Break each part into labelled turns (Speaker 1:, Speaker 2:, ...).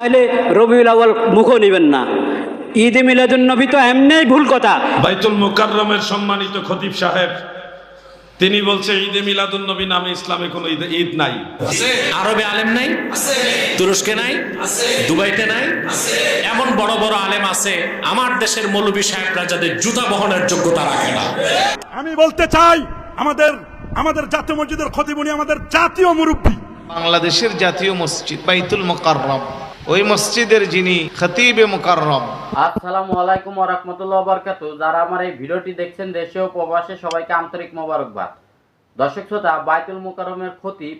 Speaker 1: তাহলে রবিউল আউয়াল মুখও নেবেন না। ঈদে মিলাদুন নবী তো এমনিই ভুল কথা।
Speaker 2: বাইতুল মুকাররমের সম্মানিত খতিব সাহেব তিনি বলছে ঈদে মিলাদুন নবী নামে ইসলামে কোনো ঈদ নাই।
Speaker 3: আরবে আলেম নাই, তুরস্কে নাই, দুবাইতে নাই, এমন বড় বড় আলেম আছে আমার দেশের মৌলবী সাহেবরা যাদের জুতা বহনের যোগ্যতা রাখে না।
Speaker 4: আমি বলতে চাই আমাদের জাতীয় মসজিদের খতিব উনি আমাদের জাতীয় মুরব্বী।
Speaker 5: বাংলাদেশের জাতীয় মসজিদ বাইতুল মুকাররম, ওই মসজিদের যিনি খতিবে মুকাররম।
Speaker 6: আসসালামু আলাইকুম ওয়া রাহমাতুল্লাহি ওয়া বারাকাতুহু। যারা আমার এই ভিডিওটি দেখছেন দেশে ও প্রবাসে সবাইকে আন্তরিক মোবারকবাদ। দর্শক শ্রোতা, বাইতুল মুকাররমের খতিব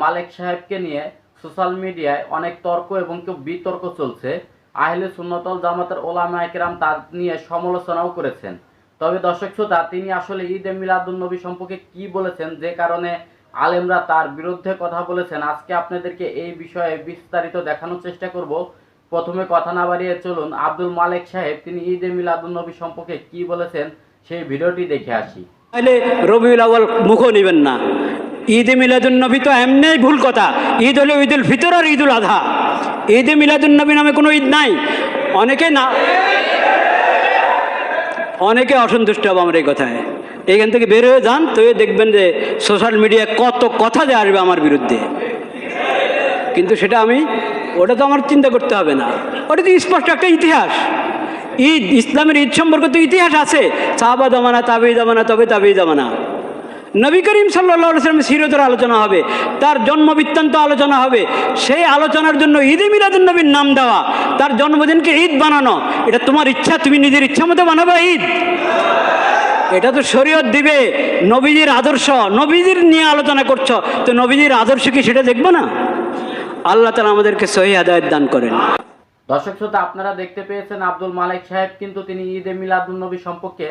Speaker 6: মালেক সাহেবকে নিয়ে সোশ্যাল মিডিয়ায় অনেক তর্ক এবং বিতর্ক চলছে। আহলে সুন্নাত ওয়াল জামাতের ওলামায়ে কেরাম তার নিয়ে সমালোচনাও করেছেন। তবে দর্শক শ্রোতা, তিনি আসলে ঈদে মিলাদুন নবী সম্পর্কে কি বলেছেন, যে কারণে আলেমরা তার বিরুদ্ধে কথা বলেছেন, আজকে আপনাদেরকে এই বিষয়ে বিস্তারিত দেখানোর চেষ্টা করব। প্রথমে কথা না বাড়িয়ে চলুন আব্দুল মালেক সাহেব তিনি ঈদে মিলাদুন নবী সম্পর্কে কি বলেছেন সেই ভিডিওটি দেখে আসি।
Speaker 1: তাহলে রবিউল আউয়াল মুখও নেবেন না। ঈদে মিলাদুন নবী তো এমনিই ভুল কথা। ঈদ হলো ঈদুল ফিতর আর ঈদুল আযহা। ঈদে মিলাদুন নবী নামে কোনো ঈদ নাই। অনেকে অসন্তুষ্ট হবে আমার এই কথায়। এইখান থেকে বের হয়ে যান, তো দেখবেন যে সোশ্যাল মিডিয়ায় কত কথা যে আসবে আমার বিরুদ্ধে। কিন্তু ওটা তো আমার চিন্তা করতে হবে না। ওটা তো স্পষ্ট একটা ইতিহাস। ঈদ, ইসলামের ঈদ সম্পর্কে তো ইতিহাস আছে। সাহাবা জামানা, তাবেঈ জামানা, তবে তাবেঈ জামানা। নবী করিম সাল্লাল্লাহু আলাইহি ওয়াসাল্লামের সিরতের আলোচনা হবে, তার জন্ম বৃত্তান্ত আলোচনা হবে। সেই আলোচনার জন্য ঈদে মিলাদুন নবীর নাম দেওয়া, তার জন্মদিনকে ঈদ বানানো, এটা তোমার ইচ্ছা, তুমি নিজের ইচ্ছা মতো বানাবে ঈদ? এটা তো শরীয়ত দিবে। নবীজির আদর্শ, নবীজির নিয়ে আলোচনা করছো, তো নবীজির আদর্শ কি সেটা দেখবো না? আল্লাহ তাআলা আমাদেরকে সহিহ হিদায়াত দান করেন।
Speaker 6: দর্শক শ্রোতা, আপনারা দেখতে পেয়েছেন আব্দুল মালেক সাহেব কিন্তু তিনি ঈদে মিলাদুন নবী সম্পর্কে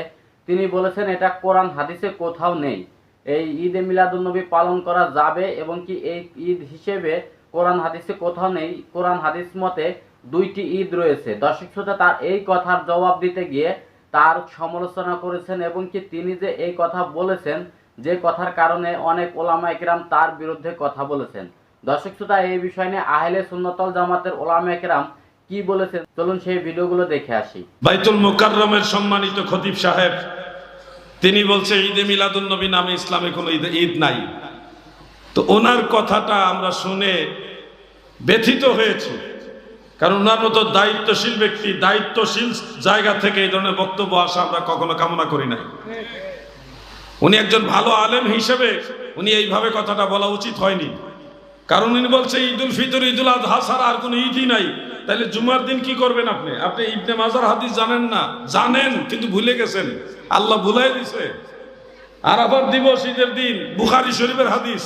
Speaker 6: তিনি বলেছেন এটা কোরআন হাদিসে কোথাও নেই। এই ঈদে মিলাদুন নবী পালন করা যাবে এবং কি এই ঈদ হিসেবে কোরআন হাদিসে কোথাও নেই। কোরআন হাদিস মতে দুইটি ঈদ রয়েছে। দর্শক শ্রোতা, তার এই কথার জবাব দিতে গিয়ে তার সমালোচনা করেছেন এবং কি তিনি যে এই কথা বলেছেন, যে কথার কারণে অনেক ওলামায়ে কেরাম তার বিরুদ্ধে কথা বলেছেন। দর্শক শ্রোতা, এই বিষয় নিয়ে আহলে সুন্নাত ওয়াল জামাতের ওলামায়ে কেরাম কি বলেছেন চলুন সেই ভিডিওগুলো দেখে আসি।
Speaker 2: বাইতুল মুকাররমের সম্মানিত খতিব সাহেব তিনি বলছে ঈদে মিলাদুন নবী নামে ইসলামে কোনো ঈদ নাই। তো ওনার কথাটা আমরা শুনে ব্যথিত হয়েছি, কারণ ওনার মতো দায়িত্বশীল ব্যক্তি, দায়িত্বশীল জায়গা থেকে এই ধরনের বক্তব্য আসা আমরা কখনো কামনা করি নাই। উনি একজন ভালো আলেম হিসেবে উনি এইভাবে কথাটা বলা উচিত হয়নি। কারণ উনি বলছে ঈদুল ফিতর, ঈদুল আযহা ছাড়া আর কোনো ঈদই নাই। তাহলে জুমার দিন কি করবেন আপনি? আপনি ইবনে মাজার হাদিস জানেন না? জানেন, কিন্তু ভুলে গেছেন। আল্লাহ ভুলাই দিছে। আরাফাত দিবস ঈদের দিন বুখারী শরীফের হাদিস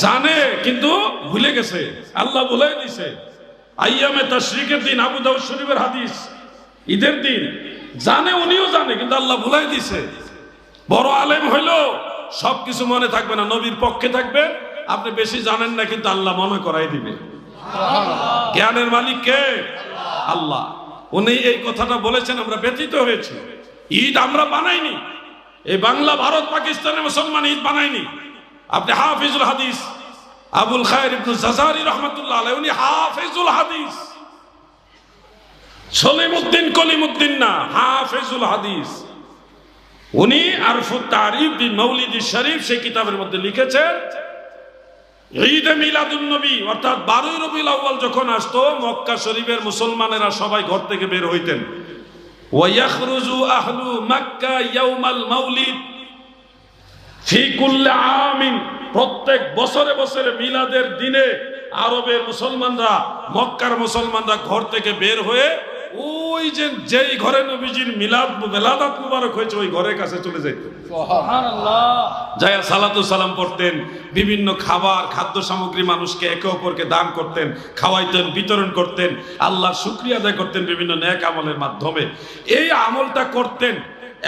Speaker 2: জানে, কিন্তু ভুলে গেছে। আল্লাহ ভুলাই দিছে। আইয়ামে তাশরিকের দিন আবু দাউদ শরীফের হাদিস ঈদের দিন জানে, উনিও জানে, কিন্তু আল্লাহ ভুলাই দিছে। বড় আলেম হইলো সবকিছু মনে থাকবে না, নবীর পক্ষে থাকবে। আপনি বেশি জানেন না, কিন্তু আল্লাহ মনে করাই দিবে। জ্ঞানের মালিক কে? আল্লাহ। উনি এই কথাটা বলেছেন, আমরা ব্যথিত হয়েছি। ঈদ আমরা বানাইনি, এই বাংলা, ভারত, পাকিস্তানের মুসলমান ঈদ বানাইনি। আপনি হাফিজুল হাদিস আবুল খায়ের ইবনে জাজারি রাহমাতুল্লাহ আলাইহি, উনি হাফিজুল হাদিস, সলিমউদ্দিন কলিমউদ্দিন না, হাফিজুল হাদিস। উনি আরফুত তারিফ বি মাউলিদি শরীফ সেই কিতাবের মধ্যে লিখেছেন ঈদে মিলাদুন নবী অর্থাৎ 12 রবিউল আউয়াল যখন আসতো, মক্কা শরীফের মুসলমানেরা সবাই ঘর থেকে বের হইতেন। ওয়া ইয়াখরুজু আহলু মক্কা ইয়াউমাল মাউলিদ ফি কুল্লি আমিন, প্রত্যেক বছরে বছরে মিলাদের দিনে আরবের মুসলমানরা, মক্কার মুসলমানরা ঘর থেকে বের হয়ে ওই যেই ঘরে নবীজির মিলাদাত মুবারক হয়েছে ওই ঘরের কাছে চলে যেত। সুবহানাল্লাহ। যায়া সালাতু সালাম পড়তেন, বিভিন্ন খাদ্য সামগ্রী মানুষকে একে অপরকে দান করতেন, খাওয়াইতেন, বিতরণ করতেন, আল্লাহর শুকরিয়া আদায় করতেন বিভিন্ন নেক আমলের মাধ্যমে। এই আমলটা করতেন।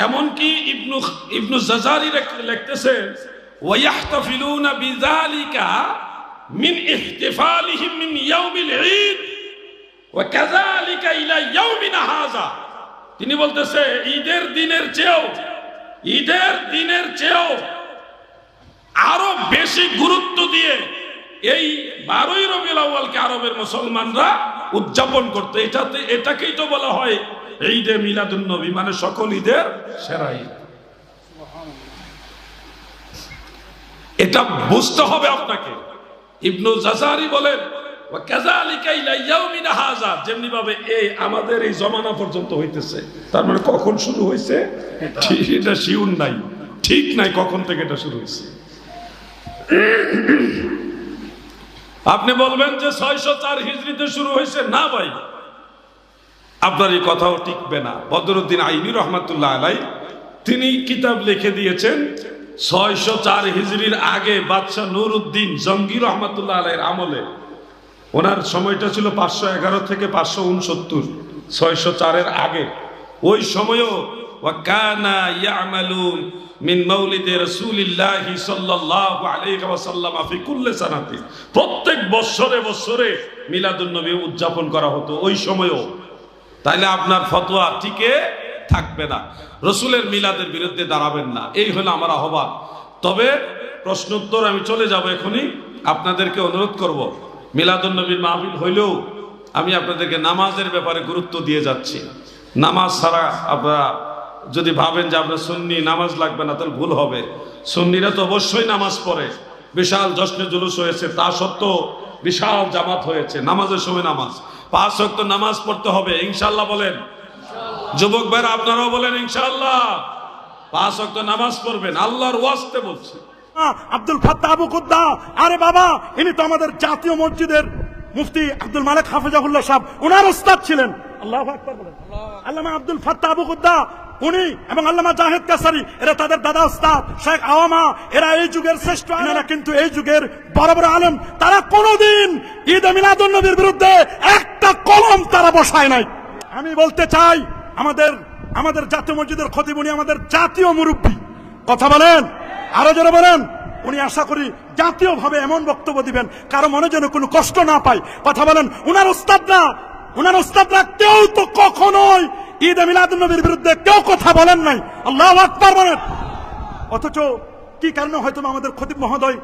Speaker 2: এমনকি ইবনু জাজারি লিখতেছেন ওয়া ইয়াহতাফিলুনা বিযালিকা মিন ইহতিফালিহিম মিন ইয়াউমিল ঈদ ওয়া কাযালিকা ইলা ইয়াউমিনা হাযা। তিনি বলতেছে ঈদের দিনের চেয়েও আরো বেশি গুরুত্ব দিয়ে এই 12ই রবিউল আউয়ালকে আরবের মুসলমানরা উদযাপন করতে, এটাকেই তো বলা হয় ঈদে মিলাদুন নবী, মানে সকল ঈদের সেরা ঈদ। এটা বুঝতে হবে আপনাকে। ইবনু জাজারি বলেন ওয়া কাযালিকা ইলা ইয়াউমিনা হাযা, যেমনি ভাবে এই আমাদের এই জমানা পর্যন্ত হইতেছে, তার মানে কখন শুরু হয়েছে এটা শিউর নাই, ঠিক নাই কখন থেকে এটা শুরু হয়েছে। আপনি বলবেন যে 604 হিজরিতে শুরু হয়েছে, না ভাই, আপনার এই কথাও টিকবে না। বদরুদ্দিন আইনি রহমাতুল্লাহ আলাইহি তিনি কিতাব লিখে দিয়েছেন 604 হিজরির আগে বাদশাহ নুরউদ্দিন জঙ্গি রহমাতুল্লাহ আলাইহির আমলে, ওনার সময়টা ছিল 511 থেকে 569, 604-এর আগে। ওই সময়ও ওয়াকানা ইয়ামালুন মিন মাউলিদি রাসূলিল্লাহি সাল্লাল্লাহু আলাইহি ওয়াসাল্লাম ফি কুল্লি সানাতি, প্রত্যেক বছরে বছরে মিলাদুন নবী উদযাপন করা হতো ওই সময়ও। তাইলে আপনার ফতোয়া টিকে থাকবে না, রসুলের মিলাদের বিরুদ্ধে দাঁড়াবেন না, এই হলো আমার আহ্বান। তবে প্রশ্নোত্তর আমি চলে যাব এখনই। আপনাদেরকে অনুরোধ করব, মিলাদুন নবীর মাহফিল হইলেও আমি আপনাদেরকে নামাজের ব্যাপারে গুরুত্ব দিয়ে যাচ্ছি। নামাজ ছাড়া আপনারা যদি ভাবেন যে আপনার সুন্নি নামাজ লাগবে না, তাহলে ভুল হবে। সুন্নিরা তো অবশ্যই নামাজ পড়ে, বিশাল জশ্নে জুলুস হয়েছে, তা সত্ত্বেও বিশাল জামাত হয়েছে, নামাজের সময় নামাজ, 5 ওয়াক্ত নামাজ পড়তে হবে ইনশাআল্লাহ। বলেন যুবক ভাইরা, আপনারাও বলেন ইনশাআল্লাহ 5 ওয়াক্ত নামাজ পড়বেন, আল্লাহর ওয়াস্তে বলছি।
Speaker 4: আব্দুল ফাত্তাহ আবু কুদ্দা, আরে বাবা, ইনি তো আমাদের জাতীয় মসজিদের মুফতি আব্দুল মালিক হাফিজাহুল্লাহ সাহেব, ওনার উস্তাদ ছিলেন। আল্লাহু আকবার বলেন। আল্লামা আব্দুল ফাত্তাহ আবু কুদ্দা উনি এবং আল্লামা জাহেদ কাসারি, এরা তাদের দাদা উস্তাদ শেখ আওয়ামা, এরা এই যুগের শ্রেষ্ঠ। এরা কিন্তু এই যুগের বড় বড় আলেম, তারা কোনোদিন ঈদে মিলাদুন নবীর বিরুদ্ধে একটা কলম তারা বসায় নাই। আমি বলতে চাই, আমাদের জাতীয় মসজিদের খতিব, উনি আমাদের জাতীয় মুরব্বী, কথা বলেন, আরো জোরে বলেন। উনি আশা করি জাতীয়ভাবে এমন বক্তব্য দিবেন কারো মনে যেন কোনো কষ্ট না পায়, কথা বলেন। উনার উস্তাদরা কেউ তো কখনোই ঈদে মিলাদুন নবীর বিরুদ্ধে কেউ কথা বলেন নাই, আল্লাহু আকবার বলেন। অথচ কি কারণে হয়তো আমাদের খতিব মহোদয়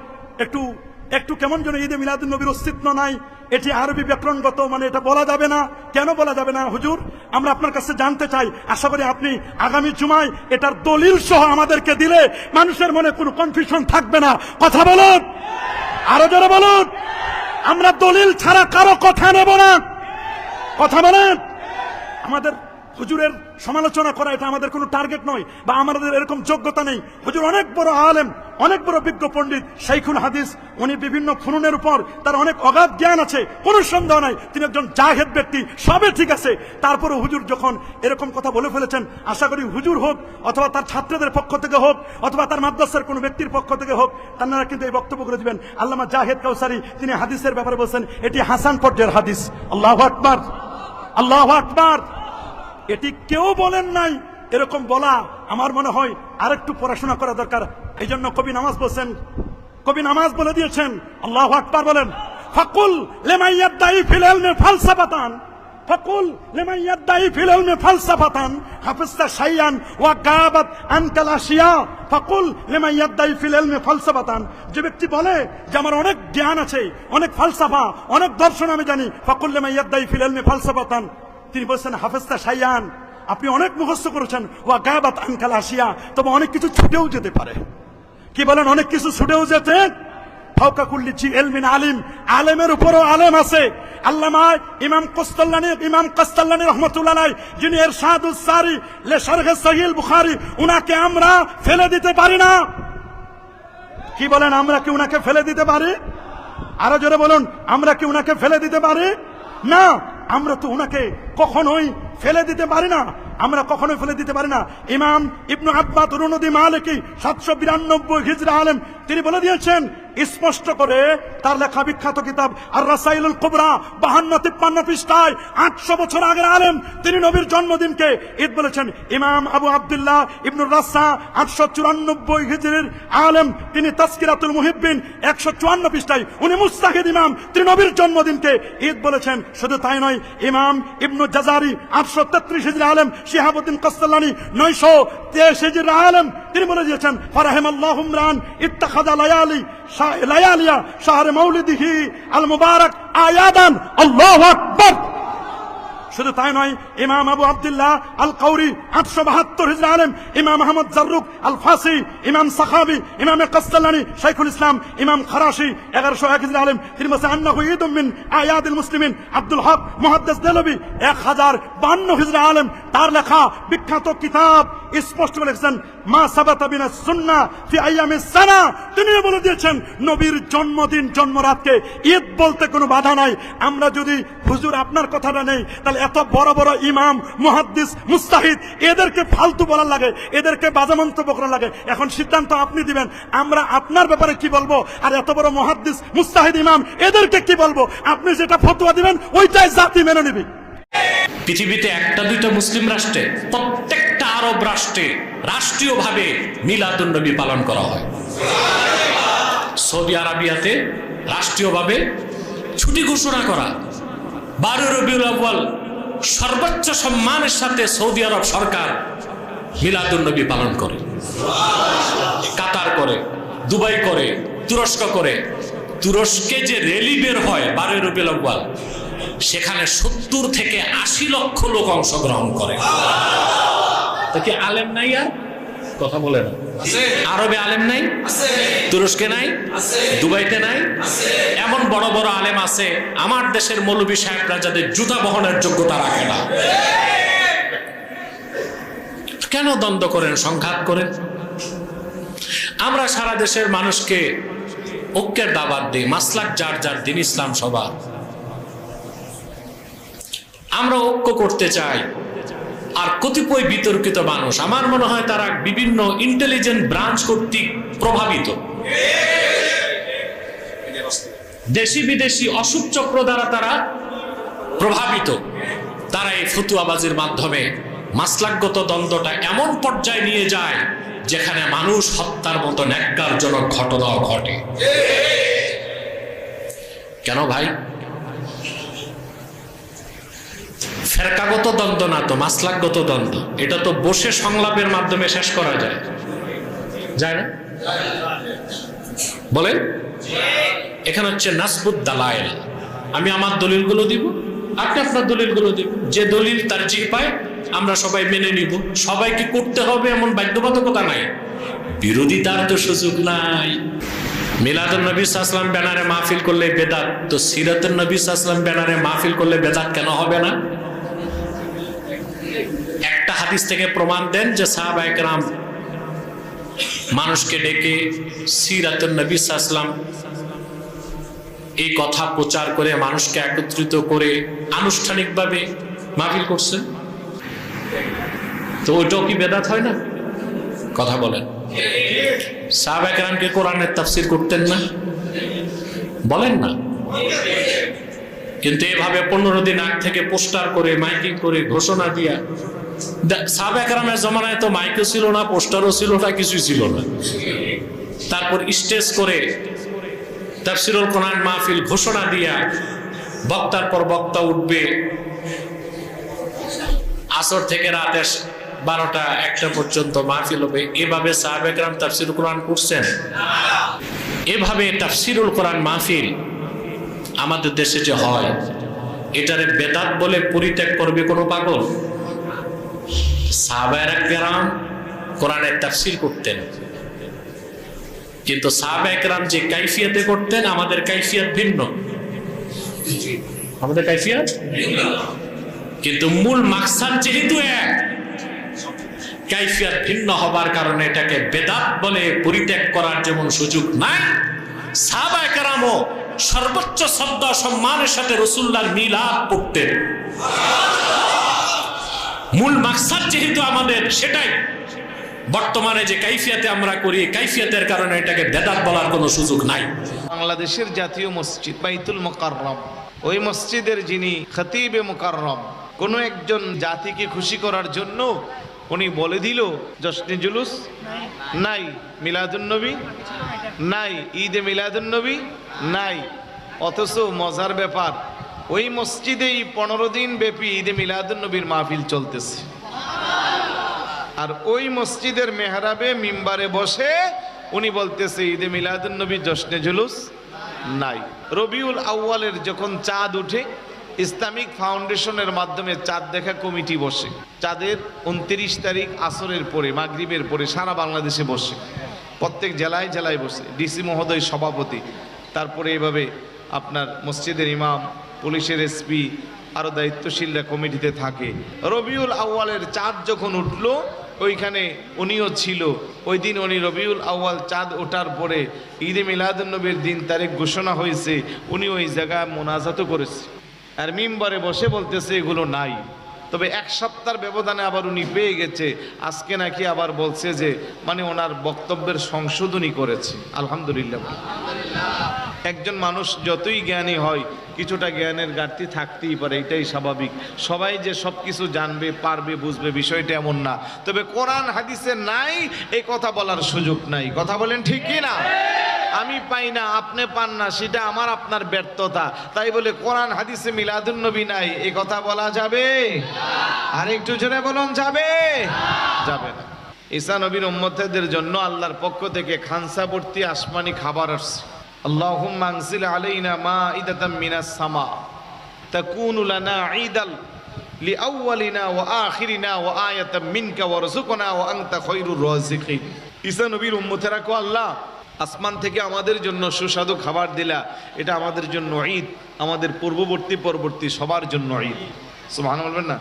Speaker 4: একটু কেমন যেন ঈদে মিলাদুন নবীর অস্তিত্ব নাই, এটি আরবি ব্যাকরণগত, মানে এটা বলা যাবে না। কেন বলা যাবে না হুজুর? আমরা আপনার কাছে জানতে চাই। আশা করি আপনি আগামী জুমায় এটার দলিল সহ আমাদেরকে দিলে মানুষের মনে কোনো কনফিউশন থাকবে না, কথা বলুন, আরো জোরে বলুন। আমরা দলিল ছাড়া কারো কথা নেব না, কথা বলেন। আমাদের হুজুরের সমালোচনা করা এটা আমাদের কোনো টার্গেট নয়, বা আমাদের এরকম যোগ্যতা নেই। হুজুর অনেক বড় আলেম, অনেক বড় বিজ্ঞ পণ্ডিত, শাইখুল হাদিস, উনি বিভিন্ন ফুনুনের উপর তার অনেক অগাধ জ্ঞান আছে, কোনো সন্দেহ নাই। তিনি একজন জাহেদ ব্যক্তি, সবে ঠিক আছে। তারপরে হুজুর যখন এরকম কথা বলে ফেলেছেন, আশা করি হুজুর হোক অথবা তার ছাত্রদের পক্ষ থেকে হোক অথবা তার মাদ্রাসার কোনো ব্যক্তির পক্ষ থেকে হোক, তারা কিন্তু এই বক্তব্য করে দিবেন। আল্লামা জাহেদ কাউসারি তিনি হাদিসের ব্যাপারে বলছেন এটি হাসান পর্যায়ের হাদিস। আল্লাহু আকবার, আল্লাহু আকবার। এটি কেউ বলেন নাই, এরকম বলা আমার মনে হয় আরেকটু পড়াশোনা করা দরকার। এই জন্য কবি নামাজ বলে দিয়েছেন, আল্লাহু আকবার বলেন। ফাকুল লিমান ইয়াদদাই ফিল ইলমি ফালসাফাতান, ফাকুল লিমান ইয়াদদাই ফিল ইলমি ফালসাফাতান হাফিজতা শাইয়ান ওয়া গাবাত আনকাল আশিয়া, ফাকুল লিমান ইয়াদদাই ফিল ইলমি ফালসাফাতান। যে ব্যক্তি বলে যে আমার অনেক জ্ঞান আছে, অনেক ফালসাফা, অনেক দর্শন আমি জানি, ফাকুল লিমান ইয়াদদাই ফিল ইলমি ফালসাফাতান, তিনি বলছেন হাফেজতা শাইয়ান, আপনি অনেক মুখস্থ করেছেন, ওয়া গাবাত আনকাল আশিয়া, তবে অনেক কিছু ছুটেও যেতে পারে। কি বলেন? অনেক কিছু ছুটেও যেতে। ফাওকা কুল্লি জি ইলমিন আলিম, আলেমের উপরও আলেম আছে। আল্লামা ইমাম কাস্তাল্লানী রাহমাতুল্লাহ আলাইহি, যিনি ইরশাদুস সারি লে শারহ সহিহ বুখারী, উনাকে আমরা ফেলে দিতে পারি না। কি বলেন? আমরা কি উনাকে ফেলে দিতে পারি? আরো জোরে বলুন, আমরা কি উনাকে ফেলে দিতে পারি? না, আমরা তো উনাকে কখনোই ফেলে দিতে পারি না, আমরা কখনোই ফেলে দিতে পারি না। ইমাম ইবনু আব্বাদ রুনুদি মালিকি 792 হিজরি আলেম, তিনি বলে দিয়েছেন স্পষ্ট করে, তার লেখা বিখ্যাত কিতাব আর রাসাইলুল কুবরা 52-53 পৃষ্ঠায় 800 বছর আগের আলেম, তিনি নবীর জন্মদিনকে ঈদ বলেছেন। ইমাম আবু আব্দুল্লাহ ইবনুর রাসা 894 হিজরির আলেম, তিনি তাজকিরাতুল মুহিব্বিন 154 পৃষ্ঠায়, উনি মুস্তাহিদ ইমাম, তিনি নবীর জন্মদিনকে ঈদ বলেছেন। শুধু তাই নয়, ইমাম ইবনু জাজারি 833 হিজরি আলেম, শিহাবুদ্দিন কাস্তাল্লানী 923 হিজরির আলেম, তিনি বলে দিয়েছেন ফারাহিমাল্লাহু ইমরান ইত্তাখাযা লায়ালি লায়ালিয়া শাহরে মাউলিদিহি আল মুবারক আয়াদান আল্লাহু আকবার। শুধু তাই নয়, ইমাম আবু আব্দুল্লাহ আল কাউরি 872 হিজরি আলেম, ইমাম আহমদ জাররুক আল ফাসি, ইমাম সাখাবি, ইমাম কাসসালানি, শাইখুল ইসলাম, ইমাম খারাশি 1101 হিজরি আলেম, তিনি বলেছেন আন্নাহু ঈদুম মিন আয়াদিল মুসলিমিন। আব্দুল হক মুহাদ্দিস দেলবি 1052 হিজরি আলেম, তার লেখা বিখ্যাত কিতাব স্পষ্ট লিখেছেন মা সাবাতা বিনা সুন্নাহ ফি আইয়ামিস সানা। তিনিও বলে দিয়েছেন নবীর জন্মদিন জন্মরাতকে ঈদ বলতে কোনো বাধা নাই। আমরা যদি হুজুর আপনার কথাটা নেই, তাহলে এত বড় বড় ইমাম মুহাদ্দিস মুস্তাহিদ এদেরকে ফালতু বলার লাগে, এদেরকে বাজে মন্তব্য করার লাগে। এখন সিদ্ধান্ত আপনি দিবেন আমরা আপনার ব্যাপারে কি বলবো, আর এত বড় মুহাদ্দিস মুস্তাহিদ ইমাম এদেরকে কি বলবো। আপনি যেটা ফতোয়া দিবেন ওইটাই জাতি মেনে নেবে।
Speaker 3: পৃথিবীতে একটা দুইটা মুসলিম রাষ্ট্রে, প্রত্যেকটা আরব রাষ্ট্রে রাষ্ট্রীয়ভাবে মিলাদুন নবী পালন করা হয়। সৌদি আরবিয়াতে রাষ্ট্রীয়ভাবে ছুটি ঘোষণা করা, 12 রবিউল আউয়াল সর্বোচ্চ সম্মানের সাথে সৌদি আরব সরকার মিলাদুন নবী পালন করে। কাতার করে, দুবাই করে, তুরস্ক করে। তুরস্কে যে র্যালি বের হয় 12 রবিউল আউয়াল, সেখানে 70 থেকে 80 লক্ষ লোক অংশগ্রহণ করে। তো কি আলেম নাই? আর কথা বলে না, আরবে আলেম নাই? তুরস্কে নাই? দুবাইতে নাই? এমন বড় বড় আলেম আছে আমার দেশের মৌলবী সাহেবরা যাদের জুতা বহনের যোগ্যতা রাখে না। কেন দ্বন্দ্ব করেন, সংঘাত করেন? আমরা সারা দেশের মানুষকে ঐক্যের দাওয়াত দিই, মাসলাক যার যার, দিন ইসলাম সবার। আমরা ঐক্য করতে চাই। আর কতিপয় বিতর্কিত মানুষ, আমার মনে হয় তারা বিভিন্ন ইন্টেলিজেন্ট ব্রাঞ্চ কর্তৃক প্রভাবিত, দেশি বিদেশি অসুখ চক্র দ্বারা তারা প্রভাবিত। তারা এই ফতুয়াবাজির মাধ্যমে মাসলাকগত দ্বন্দ্বটা এমন পর্যায়ে নিয়ে যায় যেখানে মানুষ হত্যার মতো ন্যাক্কারজনক ঘটনাও ঘটে। কেন ভাই? ফেরকাগত দ্বন্দ্ব না তো, মাসলাকগত দ্বন্দ্ব। এটা তো বসে সংলাপের মাধ্যমে শেষ করা যায়, যায় না? বলেন, এখানে হচ্ছে নাসবুদ দালায়েল। আমি আমার দলিলগুলো দিব, আপনি আপনার দলিলগুলো দিব। যে দলিল তার জি পায় আমরা সবাই মেনে নিব। সবাইকে করতে হবে এমন বাধ্যবাধকতা নাই, বিরোধিতার তো সুযোগ নাই। মিলাদুন নবী সাল্লাল্লাহু আলাইহি ওয়াসাল্লাম ব্যানারে মাহফিল করলে বেদাত, তো সিরাতুন নবী সাল্লাল্লাহু আলাইহি ওয়াসাল্লাম ব্যানারে মাহফিল করলে বেদাত কেন হবে না? একটা হাদিস থেকে প্রমাণ দেন যে সাহাবায়ে কেরাম মানুষকে ডেকে সিরাতুন নবী সাল্লাল্লাহু আলাইহি ওয়াসাল্লাম এই কথা প্রচার করে মানুষকে একত্রিত করে আনুষ্ঠানিকভাবে মাহফিল করছেন। তো ওইটাও কি বেদাত হয় না? কথা বলেন। সাহাবায়ে কেরামকে কোরআনের তাফসীর করতেন না? বলেন না। কিন্তু এভাবে 15 দিন আগ থেকে পোস্টার করে, মাইকিং করে, ঘোষণা দিয়া। সাহাবায়ে কেরামের জমানায় তো মাইকও ছিল না, পোস্টারও ছিল না, কিছুই ছিল না। তারপর স্টেজ করে তাফসীরুল কোরআন মাহফিল ঘোষণা দিয়া বক্তার পর বক্তা উঠবে। আসর থেকে রাতে 12টা 1টা পর্যন্ত মাহফিল হবে। এভাবে সাহাবায়ে কেরাম তাফসীরুল কোরআন করছেন? এভাবে তাফসীরুল কোরআন মাহফিল আমাদের দেশে যে হয়, এটারে বেদাত বলে পরিত্যাগ করবে কোনো পাগল? সাহাবায়ে কেরাম কোরআনের তাফসীর করতেন, কিন্তু সাহাবায়ে কেরাম যে কাইফিয়তে করতেন আমাদের কাইফিয়ত ভিন্ন। আমাদের কাইফিয়ত ভিন্ন, কিন্তু মূল মাকসাদ যেহেতু এক, কাইফিয়ত ভিন্ন হবার কারণে এটাকে বেদাত বলে পরিত্যাগ করার যেমন সুযোগ নাই, সাহাবায়ে কেরামও সর্বোচ্চ শ্রদ্ধা সম্মানের সাথে রাসূলুল্লাহর মিলাদ পড়তেন। মূল মাকসাদ যেহেতু আমাদের সেটাই, বর্তমানে যে কাইফিয়াতে আমরা করি, কাইফিয়াতের কারণে এটাকে বেদাত বলার কোনো সুযোগ নাই।
Speaker 5: বাংলাদেশের জাতীয় মসজিদ বাইতুল মুকাররম, ওই মসজিদের যিনি খতিবে মুকাররম, কোনো একজন জাতিকে খুশি করার জন্য উনি বলে দিল জশ্নে জুলুস নাই, মিলাদুন নবী নাই, ঈদে মিলাদুন নবী নাই। অথচ মজার ব্যাপার, ওই মসজিদেই 15 দিন ব্যাপী ঈদে মিলাদুন নবীর মাহফিল চলতেছে। আর ওই মসজিদের মেহরাবে মিম্বারে বসে উনি বলতেছে ঈদে মিলাদুন্নবী জশ্নে জুলুস নাই। রবিউল আউয়ালের যখন চাঁদ উঠে ইসলামিক ফাউন্ডেশনের মাধ্যমে চাঁদ দেখা কমিটি বসে। চাঁদের 29 তারিখ আসরের পরে, মাগরিবের পরে সারা বাংলাদেশে বসে, প্রত্যেক জেলায় জেলায় বসে, ডিসি মহোদয় সভাপতি, তারপরে এভাবে আপনার মসজিদের ইমাম, পুলিশের এসপি, আরও দায়িত্বশীলরা কমিটিতে থাকে। রবিউল আউয়ালের চাঁদ যখন উঠলো ওইখানে উনিও ছিল। ওই দিন উনি রবিউল আউয়াল চাঁদ ওঠার পরে ঈদে মিলাদুন্নবীর দিন তারিখ ঘোষণা হয়েছে, উনি ওই জায়গায় মোনাজাতও করেছে আর মিম্বরে বসে বলতেছে এগুলো নাই। তবে এক সপ্তাহের ব্যবধানে আবার উনি পেয়ে গেছে, আজকে নাকি আবার বলছে যে মানে ওনার বক্তব্যের সংশোধনী করেছে। আলহামদুলিল্লাহ। একজন মানুষ যতই জ্ঞানী হয় কিছুটা জ্ঞানের ঘাটতি থাকতেই পারে, এটাই স্বাভাবিক। সবাই যে সব কিছু জানবে, পারবে, বুঝবে বিষয়টা এমন না। তবে কোরআন হাদিসে নাই এই কথা বলার সুযোগ নাই। কথা বলেন ঠিক কি না? আমি পাই না, আপনি পান না, সেটা আমার আপনার ব্যর্থতা। তাই বলে কোরআন হাদিসে মিলাদুন্নবী নাই এই কথা বলা যাবে? আর একটু জোরে বলুন, যাবে? যাবে না। ঈসা নবীর উম্মতদের জন্য আল্লাহর পক্ষ থেকে খানসা ভর্তি আসমানি খাবার আসছে। আল্লাহুম্মা আনজিল আলাইনা মাইদাতাম মিনাস সামা তাকুনু লানা ঈদাল লিআউয়ালিনা ওয়া আখিরিনা ওয়া আয়াতাম মিনকা ওয়ারযুকনা ওয়া আনতা খায়রুর রাযিকিন। ঈসা নবীর উম্মতেরা কো আল্লাহ, আসমান থেকে আমাদের জন্য সুস্বাদু খাবার দিলা, এটা আমাদের জন্য ঈদ, আমাদের পূর্ববর্তী পরবর্তী সবার জন্য ঈদ। সুবহানাল্লাহ বলবেন না?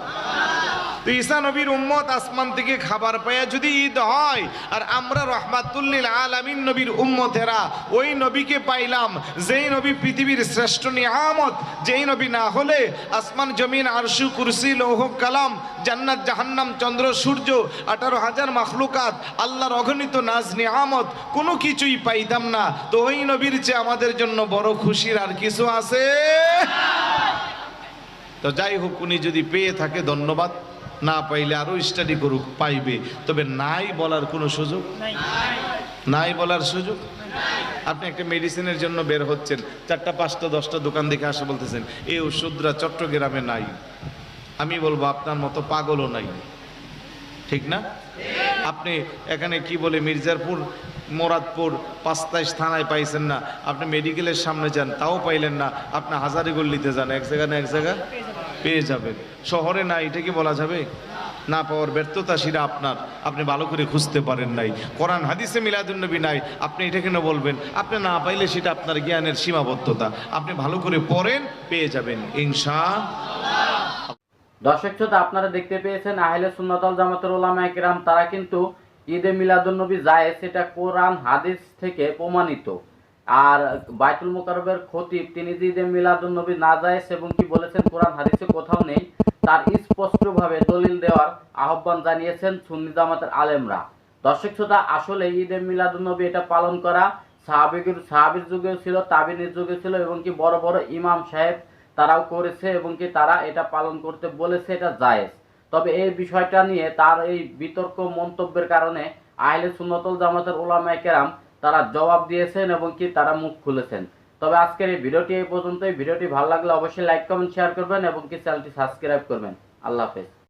Speaker 5: তো ঈসা নবীর উম্মত আসমান থেকে খাবার পায়া যদি ঈদ হয়, আর আমরা রহমাতুল লিল আলামিন নবীর উম্মতেরা ওই নবীকে পাইলাম যেই নবী পৃথিবীর শ্রেষ্ঠ নিয়ামত, যেই নবী না হলে আসমান জমিন আরশু কুরসি লৌহ কালাম জান্নাত জাহান্নাম চন্দ্র সূর্য 18,000 মাখলুকাত আল্লাহর অগণিত নাজ নিয়ামত কোনো কিছুই পাইতাম না। তো ওই নবীর চেয়ে আমাদের জন্য বড় খুশির আর কিছু আছে? তো যাই হোক, উনি যদি পেয়ে থাকে ধন্যবাদ, না পাইলে আরো স্টাডি করুক, পাইবে। তবে নাই বলার কোনো সুযোগ নাই বলার সুযোগ। আপনি একটা মেডিসিনের জন্য বের হচ্ছেন, 4টা 5টা 10টা দোকান দেখে আসে বলতেছেন এই ওষুধরা চট্টগ্রামে নাই। আমি বলবো আপনার মতো পাগলও নাই, ঠিক না? আপনি এখানে কি বলে মির্জারপুর, মোরাদপুর, 5 থানায় পাইছেন না, আপনি মেডিকেলের সামনে যান তাও পাইলেন না, আপনি হাজারীগল্লিতে যান, এক জায়গা না এক জায়গা পেয়ে যাবেন। শহরে না, এটা কি বলা যাবে? না পাওয়ার ব্যর্থতা সেটা আপনার, আপনি ভালো করে খুঁজতে পারেন নাই। কোরআন হাদিসে মিলাদুন্নবী নাই, আপনি এটা কেন বলবেন? আপনি না পাইলে সেটা আপনার জ্ঞানের সীমাবদ্ধতা, আপনি ভালো করে পড়েন, পেয়ে যাবেন ইনশাআল্লাহ।
Speaker 6: দর্শক শ্রোতা, আপনারা দেখতে পেয়েছেন আহলে সুন্নাত ওয়াল জামাতের উলামায়ে কেরাম তারা কিন্তু ঈদে মিলাদুন্নবী জায়েজ সেটা কোরআন হাদিস থেকে প্রমাণিত। আর বাইতুল মুকাররমের খতিব তিনি যে ঈদে মিলাদুন্নবী না জায়েজ এবং কি বলেছেন কোরআন হাদিসে কোথাও নেই, তার স্পষ্টভাবে দলিল দেওয়ার আহ্বান জানিয়েছেন সুন্নি জামাতের আলেমরা। দর্শক শ্রোতা, আসলে ঈদে মিলাদুন্নবী এটা পালন করা সাহাবীর যুগেও ছিল, তাবিনের যুগে ছিল এবং কি বড় বড় ইমাম সাহেব তারাও করেছে এবং কি তারা এটা পালন করতে বলেছে, এটা জায়েজ। তবে এই বিষয়টা নিয়ে তার এই বিতর্ক মন্তব্যের কারণে আহলে সুন্নাত ওয়াল জামাতের উলামায়ে কেরাম তারা জবাব দিয়েছেন এবং কি তারা মুখ খুলেছেন। তবে আজকের এই ভিডিওটি এই পর্যন্তই। ভিডিওটি ভালো লাগলে অবশ্যই লাইক কমেন্ট শেয়ার করবেন এবং কি চ্যানেলটি সাবস্ক্রাইব করবেন। আল্লাহ হাফেজ।